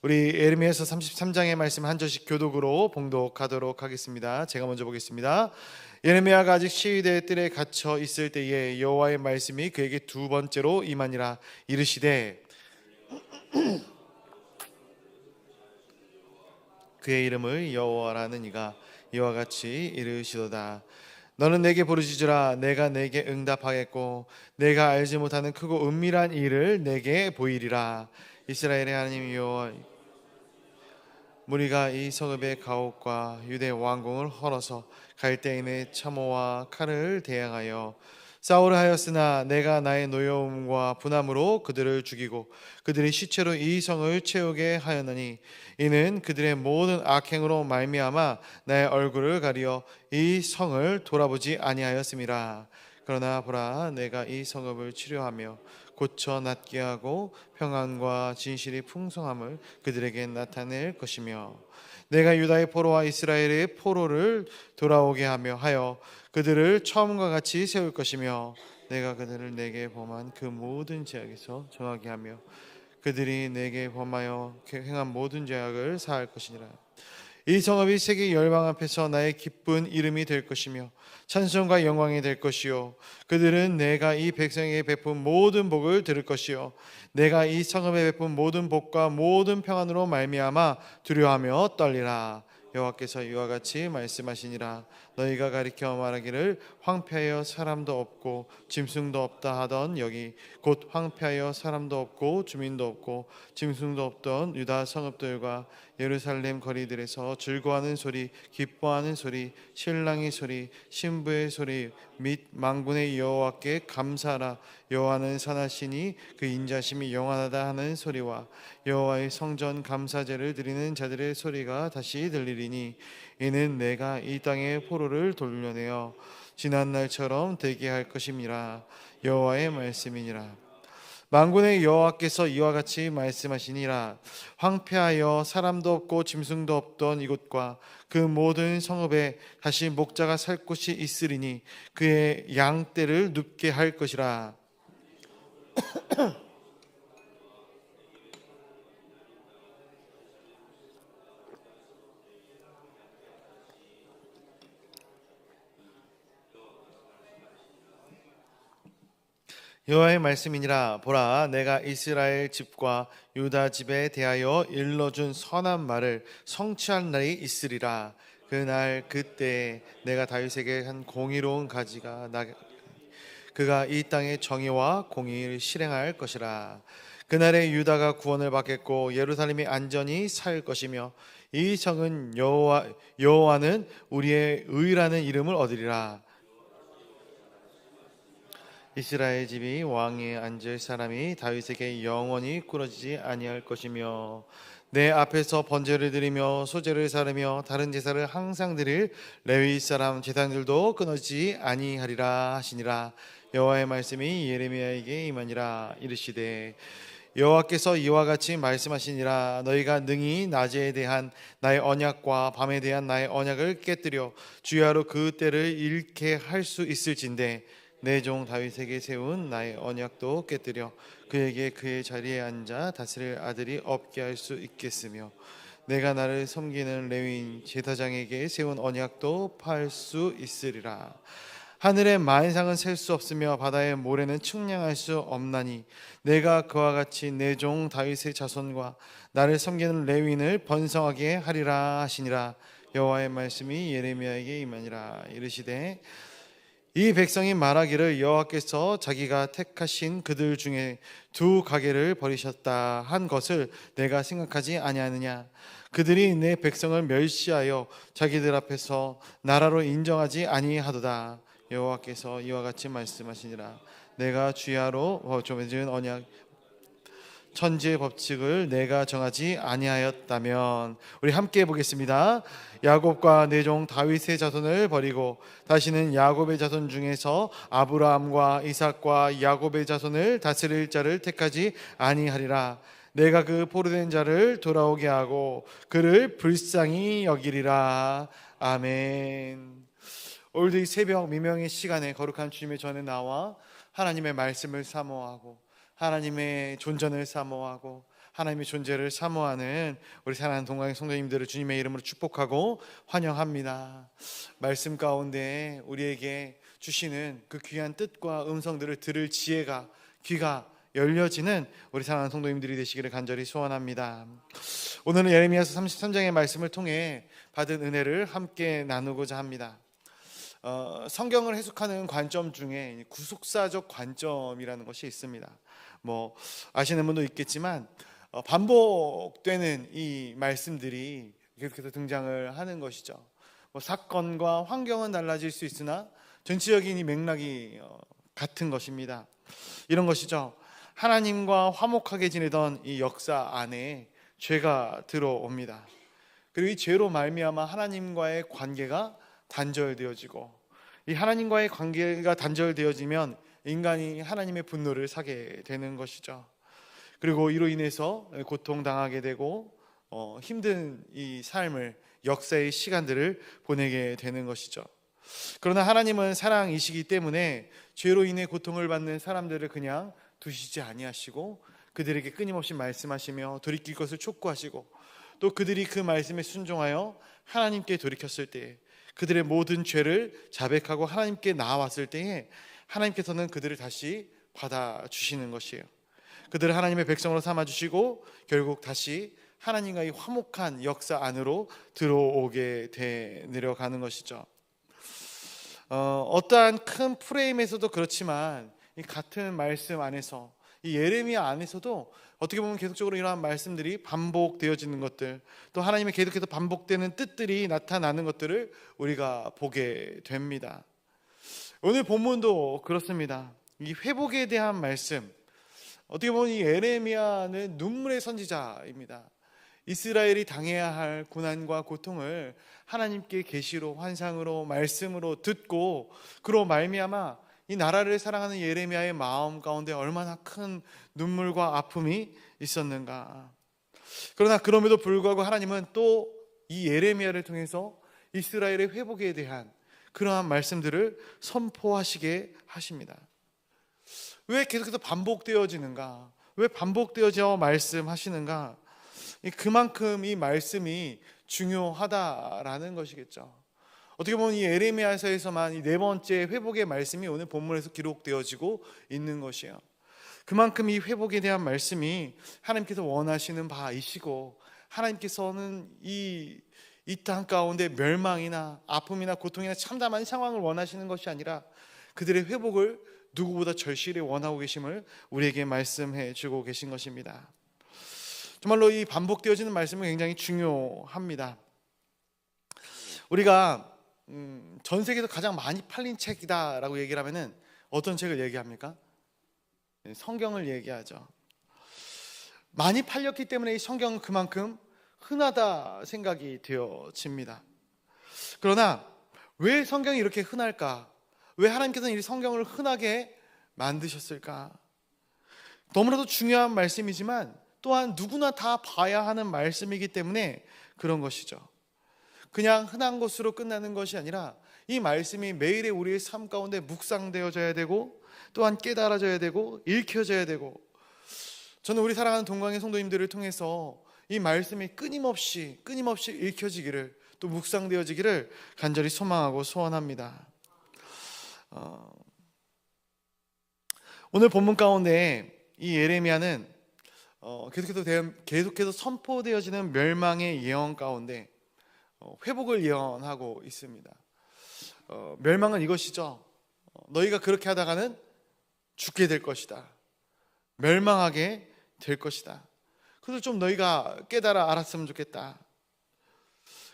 우리 예레미야서 33장의 말씀 한 절씩 교독으로 봉독하도록 하겠습니다. 제가 먼저 보겠습니다. 예레미야가 아직 시위대의 뜰에 갇혀 있을 때에 여호와의 말씀이 그에게 두 번째로 임하니라. 이르시되 그의 이름을 여호와라는 이가 이와 같이 이르시도다. 너는 내게 부르짖으라. 내가 내게 응답하겠고 내가 알지 못하는 크고 은밀한 일을 내게 보이리라. 이스라엘의 하나님 여호와, 무리가 이 성읍의 가옥과 유대 왕궁을 헐어서 갈대인의 참호와 칼을 대항하여 싸우려 하였으나 내가 나의 노여움과 분함으로 그들을 죽이고 그들의 시체로 이 성을 채우게 하였느니 이는 그들의 모든 악행으로 말미암아 나의 얼굴을 가리어 이 성을 돌아보지 아니하였음이라. 그러나 보라, 내가 이 성읍을 치료하며 고쳐 낫게 하고 평안과 진실이 풍성함을 그들에게 나타낼 것이며 내가 유다의 포로와 이스라엘의 포로를 돌아오게 하여 그들을 처음과 같이 세울 것이며 내가 그들을 내게 범한 그 모든 죄악에서 정하게 하며 그들이 내게 범하여 행한 모든 죄악을 사할 것이니라. 이 성읍이 세계 열방 앞에서 나의 기쁜 이름이 될 것이며 찬송과 영광이 될 것이요 그들은 내가 이 백성에게 베푼 모든 복을 들을 것이요 내가 이 성읍에 베푼 모든 복과 모든 평안으로 말미암아 두려워하며 떨리라. 여호와께서 이와 같이 말씀하시니라. 너희가 가리켜 말하기를 황폐하여 사람도 없고 짐승도 없다 하던 여기 곧 황폐하여 사람도 없고 주민도 없고 짐승도 없던 유다 성읍들과 예루살렘 거리들에서 즐거워하는 소리, 기뻐하는 소리, 신랑의 소리, 신부의 소리 및 만군의 여호와께 감사하라. 여호와는 선하시니 그 인자심이 영원하다 하는 소리와 여호와의 성전 감사제를 드리는 자들의 소리가 다시 들리리니 이는 내가 이 땅의 포로를 돌려내어 지난 날처럼 되게 할 것임이라. 여호와의 말씀이니라. 만군의 여호와께서 이와 같이 말씀하시니라. 황폐하여 사람도 없고 짐승도 없던 이곳과 그 모든 성읍에 다시 목자가 살 곳이 있으리니 그의 양떼를 눕게 할 것이라. 여호와의 말씀이니라. 보라, 내가 이스라엘 집과 유다 집에 대하여 일러준 선한 말을 성취할 날이 있으리라. 그날 그때 내가 다윗에게 한 공의로운 가지가 그가 이 땅의 정의와 공의를 실행할 것이라. 그날에 유다가 구원을 받겠고 예루살렘이 안전히 살 것이며 이 성은 여호와는 우리의 의라는 이름을 얻으리라. 이스라엘 집이 왕위에 앉을 사람이 다윗에게 영원히 꾸러지지 아니할 것이며 내 앞에서 번제를 드리며 소제를 사르며 다른 제사를 항상 드릴 레위 사람 제사장들도 끊어지지 아니하리라 하시니라. 여호와의 말씀이 예레미야에게 임하니라. 이르시되 여호와께서 이와 같이 말씀하시니라. 너희가 능히 낮에 대한 나의 언약과 밤에 대한 나의 언약을 깨뜨려 주야로 그 때를 잃게 할 수 있을진데 내 종 다윗에게 세운 나의 언약도 깨뜨려 그에게 그의 자리에 앉아 다스릴 아들이 없게 할 수 있겠으며 내가 나를 섬기는 레위인 제사장에게 세운 언약도 파할 수 있으리라. 하늘의 만상은 셀 수 없으며 바다의 모래는 측량할 수 없나니 내가 그와 같이 내 종 다윗의 자손과 나를 섬기는 레위인을 번성하게 하리라 하시니라. 여호와의 말씀이 예레미야에게 임하니라. 이르시되 이 백성이 말하기를 여호와께서 자기가 택하신 그들 중에 두 가게를 버리셨다 한 것을 내가 생각하지 아니하느냐. 그들이 내 백성을 멸시하여 자기들 앞에서 나라로 인정하지 아니하도다. 여호와께서 이와 같이 말씀하시니라. 내가 주야로 맺은 언약 천지의 법칙을 내가 정하지 아니하였다면. 우리 함께 보겠습니다. 야곱과 내 종 다윗의 자손을 버리고 다시는 야곱의 자손 중에서 아브라함과 이삭과 야곱의 자손을 다스릴 자를 택하지 아니하리라. 내가 그 포로된 자를 돌아오게 하고 그를 불쌍히 여기리라. 아멘. 오늘도 이 새벽 미명의 시간에 거룩한 주님의 전에 나와 하나님의 말씀을 사모하고 하나님의 존전을 사모하고 하나님의 존재를 사모하는 우리 사랑하는 동강의 성도님들을 주님의 이름으로 축복하고 환영합니다. 말씀 가운데 우리에게 주시는 그 귀한 뜻과 음성들을 들을 지혜가, 귀가 열려지는 우리 사랑하는 성도님들이 되시기를 간절히 소원합니다. 오늘은 예레미야서 33장의 말씀을 통해 받은 은혜를 함께 나누고자 합니다. 성경을 해석하는 관점 중에 구속사적 관점이라는 것이 있습니다. 아시는 분도 있겠지만 반복되는 이 말씀들이 계속해서 등장을 하는 것이죠. 사건과 환경은 달라질 수 있으나 전체적인 이 맥락이 같은 것입니다. 이런 것이죠. 하나님과 화목하게 지내던 이 역사 안에 죄가 들어옵니다. 그리고 이 죄로 말미암아 하나님과의 관계가 단절되어지고, 이 하나님과의 관계가 단절되어지면 인간이 하나님의 분노를 사게 되는 것이죠. 그리고 이로 인해서 고통당하게 되고 힘든 이 삶을, 역사의 시간들을 보내게 되는 것이죠. 그러나 하나님은 사랑이시기 때문에 죄로 인해 고통을 받는 사람들을 그냥 두시지 아니하시고 그들에게 끊임없이 말씀하시며 돌이킬 것을 촉구하시고, 또 그들이 그 말씀에 순종하여 하나님께 돌이켰을 때에, 그들의 모든 죄를 자백하고 하나님께 나아왔을 때에 하나님께서는 그들을 다시 받아주시는 것이에요. 그들을 하나님의 백성으로 삼아주시고 결국 다시 하나님과 이 화목한 역사 안으로 들어오게 내려가는 것이죠. 어떠한 큰 프레임에서도 그렇지만 이 같은 말씀 안에서, 이 예레미야 안에서도 어떻게 보면 계속적으로 이러한 말씀들이 반복되어지는 것들, 또 하나님의 계속해서 반복되는 뜻들이 나타나는 것들을 우리가 보게 됩니다. 오늘 본문도 그렇습니다. 이 회복에 대한 말씀, 어떻게 보면 이 예레미야는 눈물의 선지자입니다. 이스라엘이 당해야 할 고난과 고통을 하나님께 계시로, 환상으로, 말씀으로 듣고, 그로 말미암아 이 나라를 사랑하는 예레미야의 마음 가운데 얼마나 큰 눈물과 아픔이 있었는가. 그러나 그럼에도 불구하고 하나님은 또 이 예레미야를 통해서 이스라엘의 회복에 대한 그러한 말씀들을 선포하시게 하십니다. 왜 계속해서 반복되어지는가? 왜 반복되어져 말씀하시는가? 그만큼 이 말씀이 중요하다라는 것이겠죠. 어떻게 보면 이 예레미야서에서만 이 네 번째 회복의 말씀이 오늘 본문에서 기록되어지고 있는 것이에요. 그만큼 이 회복에 대한 말씀이 하나님께서 원하시는 바이시고, 하나님께서는 이 땅 가운데 멸망이나 아픔이나 고통이나 참담한 상황을 원하시는 것이 아니라 그들의 회복을 누구보다 절실히 원하고 계심을 우리에게 말씀해 주고 계신 것입니다. 정말로 이 반복되어지는 말씀은 굉장히 중요합니다. 우리가 전 세계에서 가장 많이 팔린 책이다라고 얘기를 하면은 어떤 책을 얘기합니까? 성경을 얘기하죠. 많이 팔렸기 때문에 이 성경은 그만큼 흔하다 생각이 되어집니다. 그러나 왜 성경이 이렇게 흔할까? 왜 하나님께서는 이 성경을 흔하게 만드셨을까? 너무나도 중요한 말씀이지만 또한 누구나 다 봐야 하는 말씀이기 때문에 그런 것이죠. 그냥 흔한 것으로 끝나는 것이 아니라 이 말씀이 매일의 우리의 삶 가운데 묵상되어져야 되고, 또한 깨달아져야 되고, 읽혀져야 되고, 저는 우리 사랑하는 동강의 성도님들을 통해서 이 말씀이 끊임없이 읽혀지기를, 또 묵상되어지기를 간절히 소망하고 소원합니다. 오늘 본문 가운데 이 예레미야는 계속해서 선포되어지는 멸망의 예언 가운데 회복을 예언하고 있습니다. 멸망은 이것이죠. 너희가 그렇게 하다가는 죽게 될 것이다. 멸망하게 될 것이다. 그래서 좀 너희가 깨달아 알았으면 좋겠다.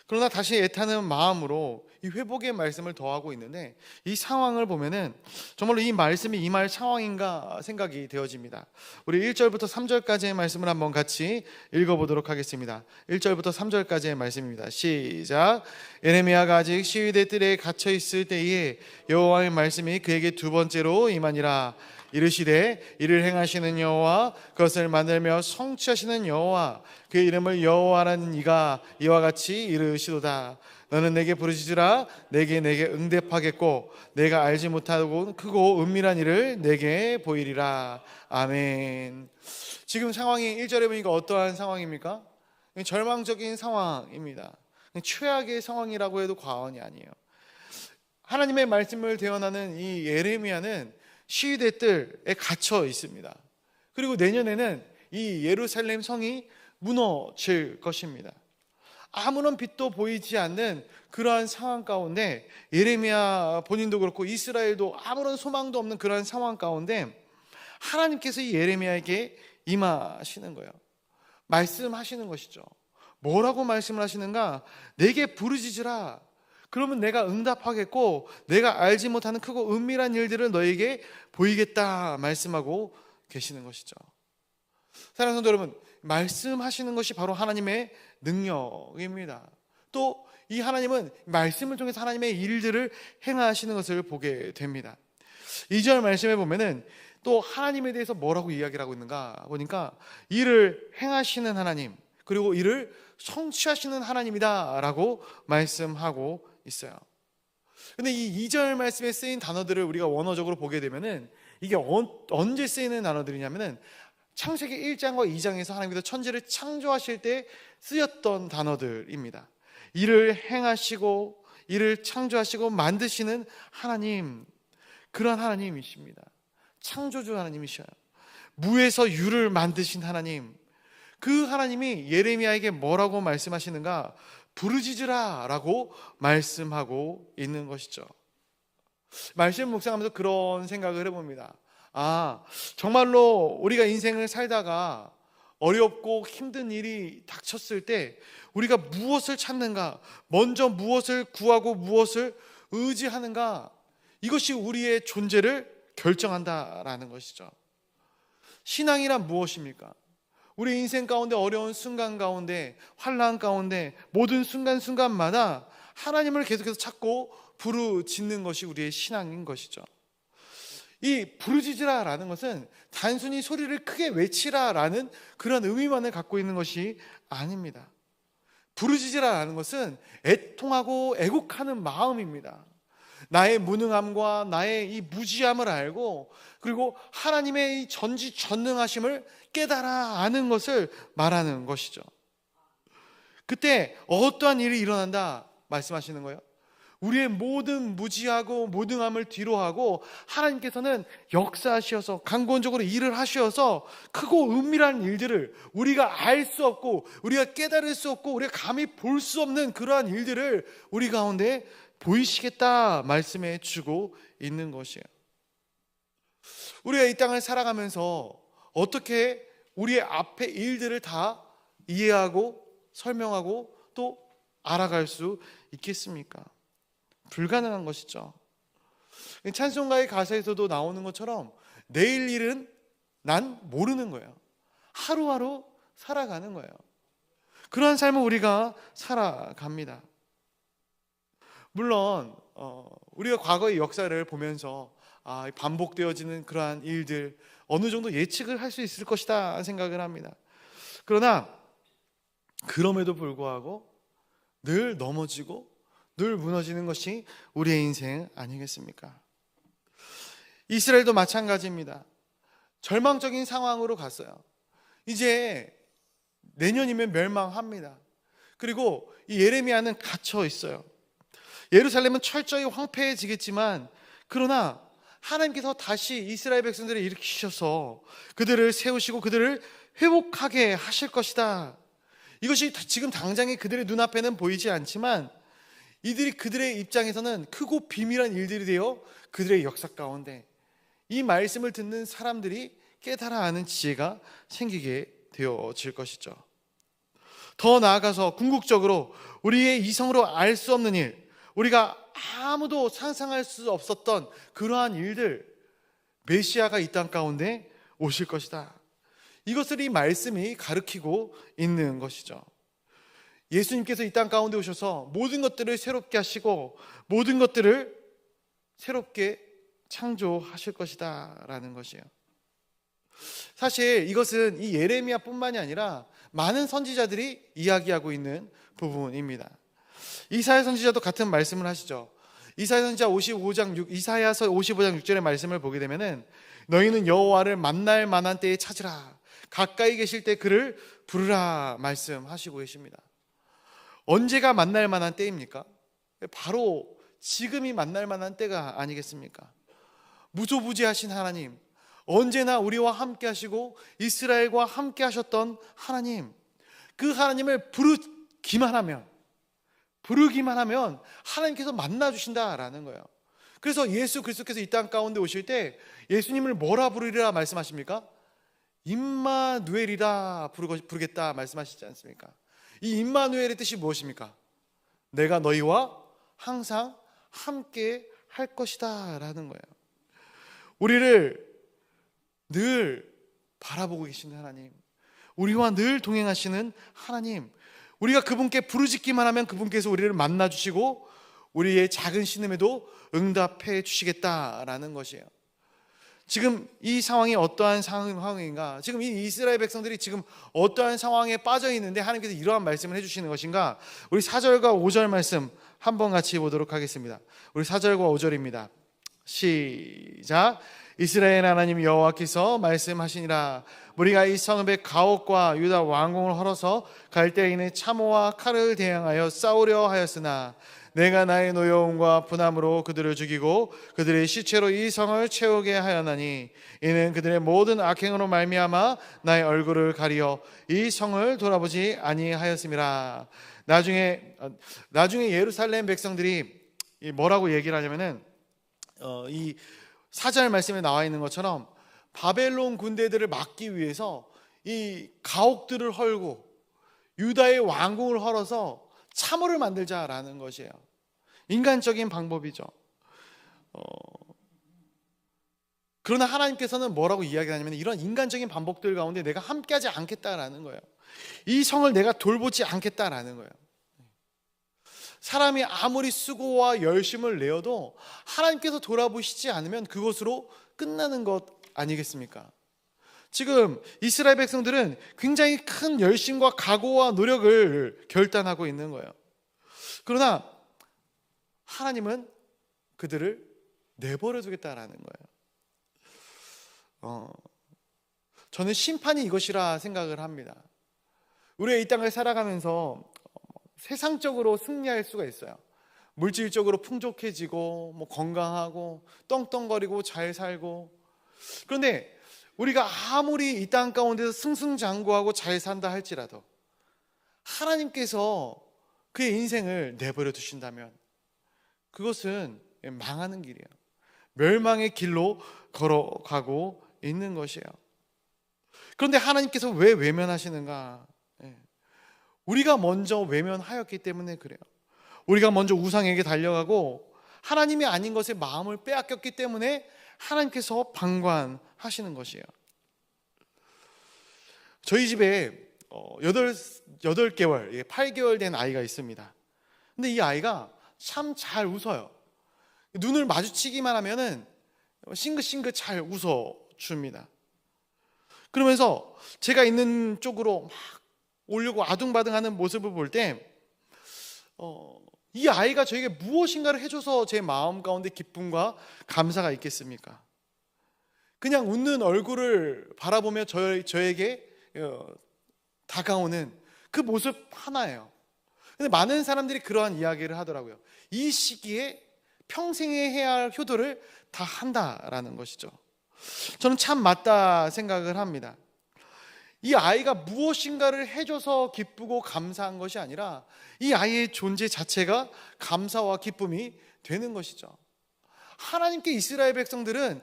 그러나 다시 애타는 마음으로 이 회복의 말씀을 더하고 있는데, 이 상황을 보면은 정말로 이 말씀이 임할 상황인가 생각이 되어집니다. 우리 1절부터 3절까지의 말씀을 한번 같이 읽어보도록 하겠습니다. 1절부터 3절까지의 말씀입니다. 시작. 예레미야가 아직 시위대 뜰에 갇혀 있을 때에 여호와의 말씀이 그에게 두 번째로 임하니라. 이르시되 이를 행하시는 여호와 그것을 만들며 성취하시는 여호와 그의 이름을 여호와라는 이가 이와 같이 이르시도다. 너는 내게 부르짖으라 내게 응답하겠고 내가 알지 못하고 크고 은밀한 일을 내게 보이리라. 아멘. 지금 상황이 1절에 보니까 어떠한 상황입니까? 절망적인 상황입니다. 최악의 상황이라고 해도 과언이 아니에요. 하나님의 말씀을 대언하는 이 예레미야는 시위대 뜰에 갇혀 있습니다. 그리고 내년에는 이 예루살렘 성이 무너질 것입니다. 아무런 빛도 보이지 않는 그러한 상황 가운데 예레미야 본인도 그렇고 이스라엘도 아무런 소망도 없는 그러한 상황 가운데 하나님께서 이 예레미야에게 임하시는 거예요. 말씀하시는 것이죠. 뭐라고 말씀을 하시는가? 내게 부르짖으라. 그러면 내가 응답하겠고 내가 알지 못하는 크고 은밀한 일들을 너에게 보이겠다 말씀하고 계시는 것이죠. 사랑하는 성도 여러분, 말씀하시는 것이 바로 하나님의 능력입니다. 또 이 하나님은 말씀을 통해서 하나님의 일들을 행하시는 것을 보게 됩니다. 2절 말씀에 보면은 또 하나님에 대해서 뭐라고 이야기를 하고 있는가 보니까 이를 행하시는 하나님, 그리고 이를 성취하시는 하나님이다 라고 말씀하고 있어요. 근데 이 2절 말씀에 쓰인 단어들을 우리가 원어적으로 보게 되면은 이게 언제 쓰이는 단어들이냐면은 창세기 1장과 2장에서 하나님께서 천지를 창조하실 때 쓰였던 단어들입니다. 이를 행하시고 이를 창조하시고 만드시는 하나님, 그런 하나님이십니다. 창조주 하나님이셔요. 무에서 유를 만드신 하나님, 그 하나님이 예레미야에게 뭐라고 말씀하시는가? 부르짖으라 라고 말씀하고 있는 것이죠. 말씀 묵상하면서 그런 생각을 해봅니다. 정말로 우리가 인생을 살다가 어렵고 힘든 일이 닥쳤을 때 우리가 무엇을 찾는가, 먼저 무엇을 구하고 무엇을 의지하는가, 이것이 우리의 존재를 결정한다라는 것이죠. 신앙이란 무엇입니까? 우리 인생 가운데 어려운 순간 가운데, 환난 가운데, 모든 순간순간마다 하나님을 계속해서 찾고 부르짖는 것이 우리의 신앙인 것이죠. 이 부르짖으라라는 것은 단순히 소리를 크게 외치라라는 그런 의미만을 갖고 있는 것이 아닙니다. 부르짖으라라는 것은 애통하고 애곡하는 마음입니다. 나의 무능함과 나의 이 무지함을 알고, 그리고 하나님의 이 전지전능하심을 깨달아 아는 것을 말하는 것이죠. 그때 어떠한 일이 일어난다 말씀하시는 거예요. 우리의 모든 무지하고 무능함을 뒤로하고 하나님께서는 역사하셔서 강권적으로 일을 하셔서 크고 은밀한 일들을 우리가 알 수 없고 우리가 깨달을 수 없고 우리가 감히 볼 수 없는 그러한 일들을 우리 가운데 보이시겠다 말씀해 주고 있는 것이에요. 우리가 이 땅을 살아가면서 어떻게 우리의 앞에 일들을 다 이해하고 설명하고 또 알아갈 수 있겠습니까? 불가능한 것이죠. 찬송가의 가사에서도 나오는 것처럼 내일 일은 난 모르는 거예요. 하루하루 살아가는 거예요. 그러한 삶을 우리가 살아갑니다. 물론 우리가 과거의 역사를 보면서 반복되어지는 그러한 일들 어느 정도 예측을 할 수 있을 것이다 생각을 합니다. 그러나 그럼에도 불구하고 늘 넘어지고 늘 무너지는 것이 우리의 인생 아니겠습니까? 이스라엘도 마찬가지입니다. 절망적인 상황으로 갔어요. 이제 내년이면 멸망합니다. 그리고 이 예레미야는 갇혀 있어요. 예루살렘은 철저히 황폐해지겠지만 그러나 하나님께서 다시 이스라엘 백성들을 일으키셔서 그들을 세우시고 그들을 회복하게 하실 것이다. 이것이 지금 당장에 그들의 눈앞에는 보이지 않지만 이들이 그들의 입장에서는 크고 비밀한 일들이 되어 그들의 역사 가운데 이 말씀을 듣는 사람들이 깨달아 아는 지혜가 생기게 되어질 것이죠. 더 나아가서 궁극적으로 우리의 이성으로 알 수 없는 일, 우리가 아무도 상상할 수 없었던 그러한 일들, 메시아가 이 땅 가운데 오실 것이다. 이것을 이 말씀이 가르치고 있는 것이죠. 예수님께서 이 땅 가운데 오셔서 모든 것들을 새롭게 하시고 모든 것들을 새롭게 창조하실 것이다 라는 것이에요. 사실 이것은 이 예레미야뿐만이 아니라 많은 선지자들이 이야기하고 있는 부분입니다. 이사야 선지자도 같은 말씀을 하시죠. 이사야서 55장 6절의 말씀을 보게 되면은 너희는 여호와를 만날 만한 때에 찾으라, 가까이 계실 때 그를 부르라 말씀하시고 계십니다. 언제가 만날 만한 때입니까? 바로 지금이 만날 만한 때가 아니겠습니까? 무소부지하신 하나님, 언제나 우리와 함께 하시고 이스라엘과 함께 하셨던 하나님, 그 하나님을 부르기만 하면 하나님께서 만나주신다라는 거예요. 그래서 예수 그리스도께서 이 땅 가운데 오실 때 예수님을 뭐라 부르리라 말씀하십니까? 임마누엘이라 부르겠다 말씀하시지 않습니까? 이 임마누엘의 뜻이 무엇입니까? 내가 너희와 항상 함께 할 것이다 라는 거예요. 우리를 늘 바라보고 계시는 하나님, 우리와 늘 동행하시는 하나님, 우리가 그분께 부르짖기만 하면 그분께서 우리를 만나주시고 우리의 작은 신음에도 응답해 주시겠다라는 것이에요. 지금 이 상황이 어떠한 상황인가? 지금 이 이스라엘 백성들이 지금 어떠한 상황에 빠져 있는데 하나님께서 이러한 말씀을 해주시는 것인가? 우리 4절과 5절 말씀 한번 같이 보도록 하겠습니다. 우리 4절과 5절입니다. 시작. 이스라엘 하나님 여호와께서 말씀하시니라. 우리가 이 성읍의 가옥과 유다 왕궁을 헐어서 갈대인의 참호와 칼을 대항하여 싸우려 하였으나 내가 나의 노여움과 분함으로 그들을 죽이고 그들의 시체로 이 성을 채우게 하였나니 이는 그들의 모든 악행으로 말미암아 나의 얼굴을 가리어 이 성을 돌아보지 아니하였음이라. 나중에 예루살렘 백성들이 뭐라고 얘기를 하냐면은 이 4절 말씀에 나와 있는 것처럼 바벨론 군대들을 막기 위해서 이 가옥들을 헐고 유다의 왕궁을 헐어서 참호를 만들자라는 것이에요. 인간적인 방법이죠. 그러나 하나님께서는 뭐라고 이야기하냐면 이런 인간적인 방법들 가운데 내가 함께하지 않겠다라는 거예요. 이 성을 내가 돌보지 않겠다라는 거예요. 사람이 아무리 수고와 열심을 내어도 하나님께서 돌아보시지 않으면 그것으로 끝나는 것 아니겠습니까? 지금 이스라엘 백성들은 굉장히 큰 열심과 각오와 노력을 결단하고 있는 거예요. 그러나 하나님은 그들을 내버려 두겠다라는 거예요. 저는 심판이 이것이라 생각을 합니다. 우리가 이 땅을 살아가면서 세상적으로 승리할 수가 있어요. 물질적으로 풍족해지고 건강하고 떵떵거리고 잘 살고. 그런데 우리가 아무리 이 땅 가운데서 승승장구하고 잘 산다 할지라도 하나님께서 그의 인생을 내버려 두신다면 그것은 망하는 길이에요. 멸망의 길로 걸어가고 있는 것이에요. 그런데 하나님께서 왜 외면하시는가? 우리가 먼저 외면하였기 때문에 그래요. 우리가 먼저 우상에게 달려가고 하나님이 아닌 것에 마음을 빼앗겼기 때문에 하나님께서 방관하시는 것이에요. 저희 집에 8개월, 8개월 된 아이가 있습니다. 근데 이 아이가 참 잘 웃어요. 눈을 마주치기만 하면은 싱긋싱긋 잘 웃어줍니다. 그러면서 제가 있는 쪽으로 막 오려고 아둥바둥하는 모습을 볼 때 이 아이가 저에게 무엇인가를 해줘서 제 마음 가운데 기쁨과 감사가 있겠습니까? 그냥 웃는 얼굴을 바라보며 저에게 다가오는 그 모습 하나예요. 근데 많은 사람들이 그러한 이야기를 하더라고요. 이 시기에 평생에 해야 할 효도를 다 한다라는 것이죠. 저는 참 맞다 생각을 합니다. 이 아이가 무엇인가를 해줘서 기쁘고 감사한 것이 아니라 이 아이의 존재 자체가 감사와 기쁨이 되는 것이죠. 하나님께 이스라엘 백성들의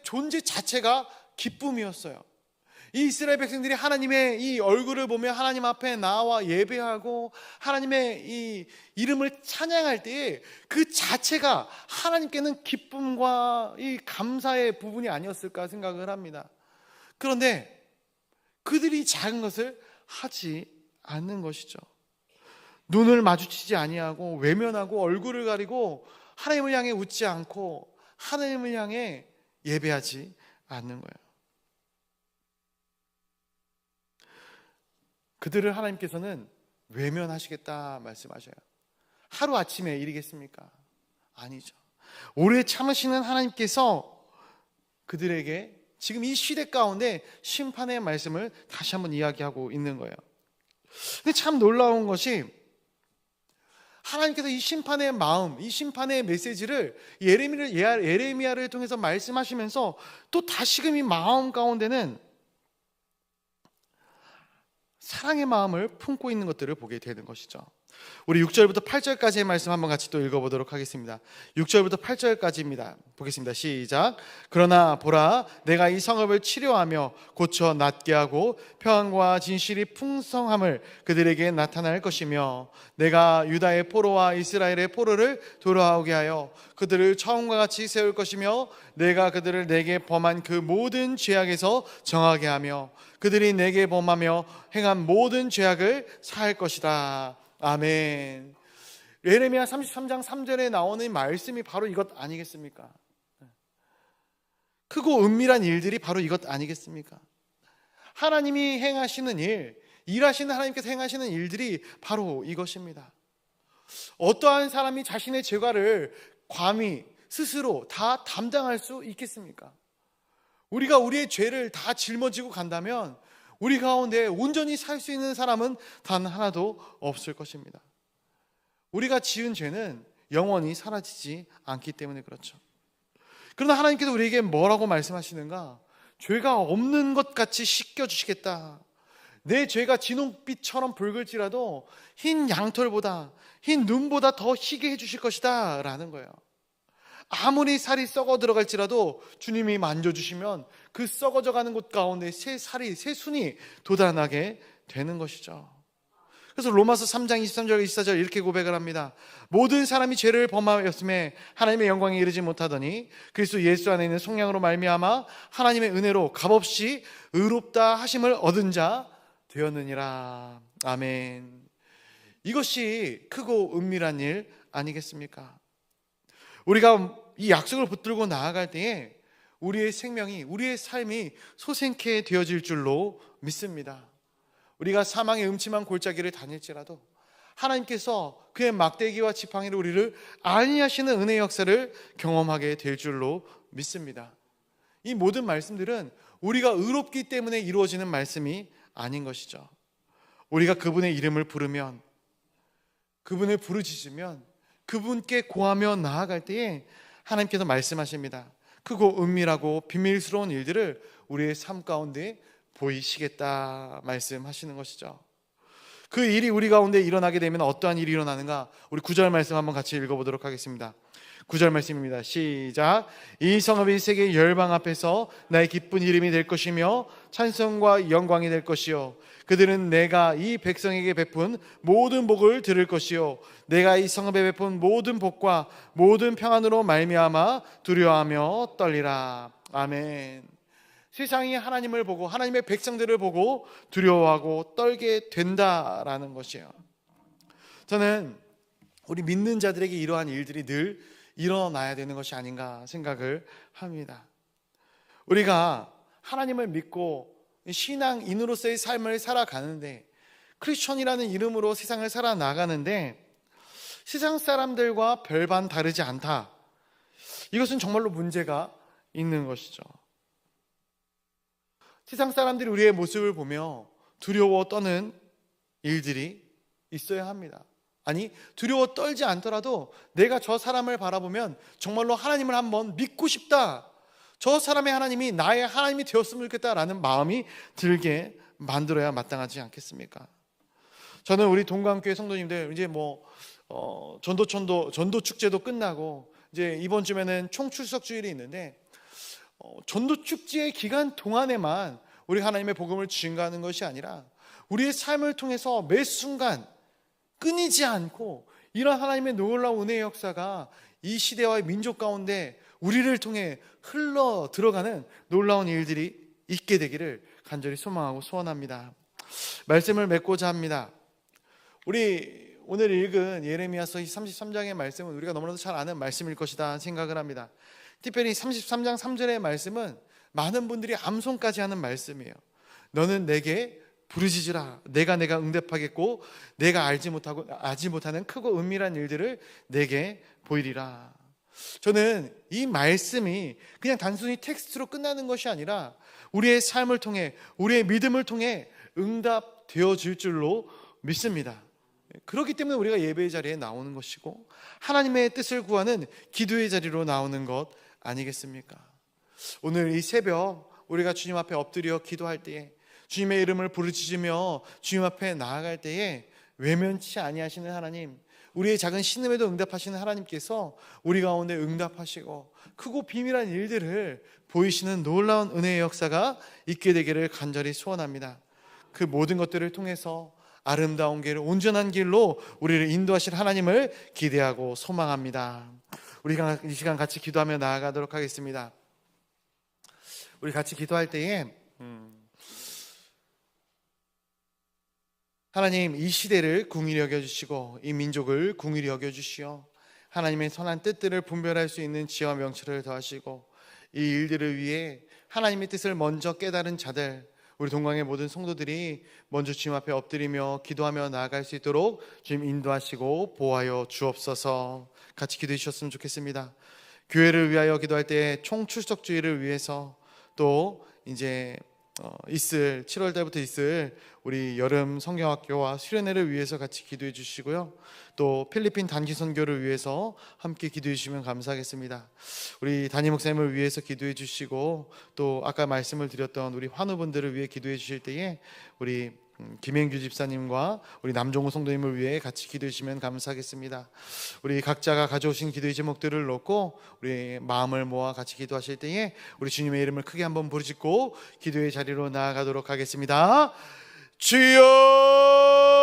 존재 자체가 기쁨이었어요. 이 이스라엘 백성들이 하나님의 이 얼굴을 보며 하나님 앞에 나와 예배하고 하나님의 이 이름을 찬양할 때에 그 자체가 하나님께는 기쁨과 이 감사의 부분이 아니었을까 생각을 합니다. 그런데 그들이 작은 것을 하지 않는 것이죠. 눈을 마주치지 아니하고 외면하고 얼굴을 가리고 하나님을 향해 웃지 않고 하나님을 향해 예배하지 않는 거예요. 그들을 하나님께서는 외면하시겠다 말씀하셔요. 하루아침에 일이겠습니까? 아니죠. 오래 참으시는 하나님께서 그들에게 지금 이 시대 가운데 심판의 말씀을 다시 한번 이야기하고 있는 거예요. 근데 참 놀라운 것이 하나님께서 이 심판의 마음, 이 심판의 메시지를 예레미야를 통해서 말씀하시면서 또 다시금 이 마음 가운데는 사랑의 마음을 품고 있는 것들을 보게 되는 것이죠. 우리 6절부터 8절까지의 말씀 한번 같이 또 읽어보도록 하겠습니다. 6절부터 8절까지입니다. 보겠습니다. 시작. 그러나 보라, 내가 이 성읍을 치료하며 고쳐 낫게 하고 평안과 진실이 풍성함을 그들에게 나타날 것이며, 내가 유다의 포로와 이스라엘의 포로를 돌아오게 하여 그들을 처음과 같이 세울 것이며, 내가 그들을 내게 범한 그 모든 죄악에서 정하게 하며 그들이 내게 범하며 행한 모든 죄악을 사할 것이다. 아멘. 예레미야 33장 3절에 나오는 말씀이 바로 이것 아니겠습니까? 크고 은밀한 일들이 바로 이것 아니겠습니까? 하나님이 행하시는 일, 일하시는 하나님께서 행하시는 일들이 바로 이것입니다. 어떠한 사람이 자신의 죄과를 감히 스스로 다 담당할 수 있겠습니까? 우리가 우리의 죄를 다 짊어지고 간다면 우리 가운데 온전히 살 수 있는 사람은 단 하나도 없을 것입니다. 우리가 지은 죄는 영원히 사라지지 않기 때문에 그렇죠. 그러나 하나님께서 우리에게 뭐라고 말씀하시는가? 죄가 없는 것 같이 씻겨주시겠다. 내 죄가 진홍빛처럼 붉을지라도 흰 양털보다, 흰 눈보다 더 희게 해주실 것이다 라는 거예요. 아무리 살이 썩어 들어갈지라도 주님이 만져주시면 그 썩어져가는 곳 가운데 새 살이, 새 순이 돋아나게 되는 것이죠. 그래서 로마서 3장 23절 24절 이렇게 고백을 합니다. 모든 사람이 죄를 범하였음에 하나님의 영광에 이르지 못하더니 그리스도 예수 안에 있는 속량으로 말미암아 하나님의 은혜로 값없이 의롭다 하심을 얻은 자 되었느니라. 아멘. 이것이 크고 은밀한 일 아니겠습니까? 우리가 이 약속을 붙들고 나아갈 때에 우리의 생명이, 우리의 삶이 소생케 되어질 줄로 믿습니다. 우리가 사망의 음침한 골짜기를 다닐지라도 하나님께서 그의 막대기와 지팡이로 우리를 안위하시는 은혜의 역사를 경험하게 될 줄로 믿습니다. 이 모든 말씀들은 우리가 의롭기 때문에 이루어지는 말씀이 아닌 것이죠. 우리가 그분의 이름을 부르면, 그분을 부르짖으면, 그분께 고하며 나아갈 때에 하나님께서 말씀하십니다. 크고 은밀하고 비밀스러운 일들을 우리의 삶 가운데 보이시겠다 말씀하시는 것이죠. 그 일이 우리 가운데 일어나게 되면 어떠한 일이 일어나는가? 우리 9절 말씀 한번 같이 읽어보도록 하겠습니다. 9절 말씀입니다. 시작. 이 성읍이 세계 열방 앞에서 나의 기쁜 이름이 될 것이며 찬송과 영광이 될 것이요 그들은 내가 이 백성에게 베푼 모든 복을 들을 것이요 내가 이 성읍에 베푼 모든 복과 모든 평안으로 말미암아 두려워하며 떨리라. 아멘. 세상이 하나님을 보고 하나님의 백성들을 보고 두려워하고 떨게 된다라는 것이에요. 저는 우리 믿는 자들에게 이러한 일들이 늘 일어나야 되는 것이 아닌가 생각을 합니다. 우리가 하나님을 믿고 신앙인으로서의 삶을 살아가는데, 크리스천이라는 이름으로 세상을 살아나가는데 세상 사람들과 별반 다르지 않다. 이것은 정말로 문제가 있는 것이죠. 세상 사람들이 우리의 모습을 보며 두려워 떠는 일들이 있어야 합니다. 아니, 두려워 떨지 않더라도 내가 저 사람을 바라보면 정말로 하나님을 한번 믿고 싶다, 저 사람의 하나님이 나의 하나님이 되었으면 좋겠다라는 마음이 들게 만들어야 마땅하지 않겠습니까? 저는 우리 동강교회 성도님들 이제 전도 축제도 끝나고 이제 이번 주면은 총출석 주일이 있는데 전도 축제의 기간 동안에만 우리 하나님의 복음을 증거하는 것이 아니라 우리의 삶을 통해서 매 순간 끊이지 않고 이런 하나님의 놀라운 은혜의 역사가 이 시대와 민족 가운데 우리를 통해 흘러 들어가는 놀라운 일들이 있게 되기를 간절히 소망하고 소원합니다. 말씀을 맺고자 합니다. 우리 오늘 읽은 예레미야서 33장의 말씀은 우리가 너무나도 잘 아는 말씀일 것이다 생각을 합니다. 특별히 33장 3절의 말씀은 많은 분들이 암송까지 하는 말씀이에요. 너는 내게 부르짖으라. 내가 응답하겠고 내가 알지 못하는 크고 은밀한 일들을 내게 보이리라. 저는 이 말씀이 그냥 단순히 텍스트로 끝나는 것이 아니라 우리의 삶을 통해, 우리의 믿음을 통해 응답되어질 줄로 믿습니다. 그렇기 때문에 우리가 예배의 자리에 나오는 것이고 하나님의 뜻을 구하는 기도의 자리로 나오는 것 아니겠습니까? 오늘 이 새벽 우리가 주님 앞에 엎드려 기도할 때에, 주님의 이름을 부르짖으며 주님 앞에 나아갈 때에 외면치 아니하시는 하나님, 우리의 작은 신음에도 응답하시는 하나님께서 우리 가운데 응답하시고 크고 비밀한 일들을 보이시는 놀라운 은혜의 역사가 있게 되기를 간절히 소원합니다. 그 모든 것들을 통해서 아름다운 길, 온전한 길로 우리를 인도하실 하나님을 기대하고 소망합니다. 우리가 이 시간 같이 기도하며 나아가도록 하겠습니다. 우리 같이 기도할 때에 하나님, 이 시대를 긍휼히 여겨주시고 이 민족을 긍휼히 여겨주시어 하나님의 선한 뜻들을 분별할 수 있는 지혜와 명철을 더하시고 이 일들을 위해 하나님의 뜻을 먼저 깨달은 자들, 우리 동강의 모든 성도들이 먼저 주님 앞에 엎드리며 기도하며 나아갈 수 있도록 주님 인도하시고 보호하여 주옵소서. 같이 기도해 주셨으면 좋겠습니다. 교회를 위하여 기도할 때 총출석주의를 위해서, 또 이제 7월 달부터 있을 우리 여름 성경학교와 수련회를 위해서 같이 기도해 주시고요. 또 필리핀 단기 선교를 위해서 함께 기도해 주시면 감사하겠습니다. 우리 담임 목사님을 위해서 기도해 주시고, 또 아까 말씀을 드렸던 우리 환우분들을 위해 기도해 주실 때에 우리 김행규 집사님과 우리 남종호 성도님을 위해 같이 기도해 주시면 감사하겠습니다. 우리 각자가 가져오신 기도의 제목들을 놓고 우리 마음을 모아 같이 기도하실 때에 우리 주님의 이름을 크게 한번 부르짖고 기도의 자리로 나아가도록 하겠습니다. 주여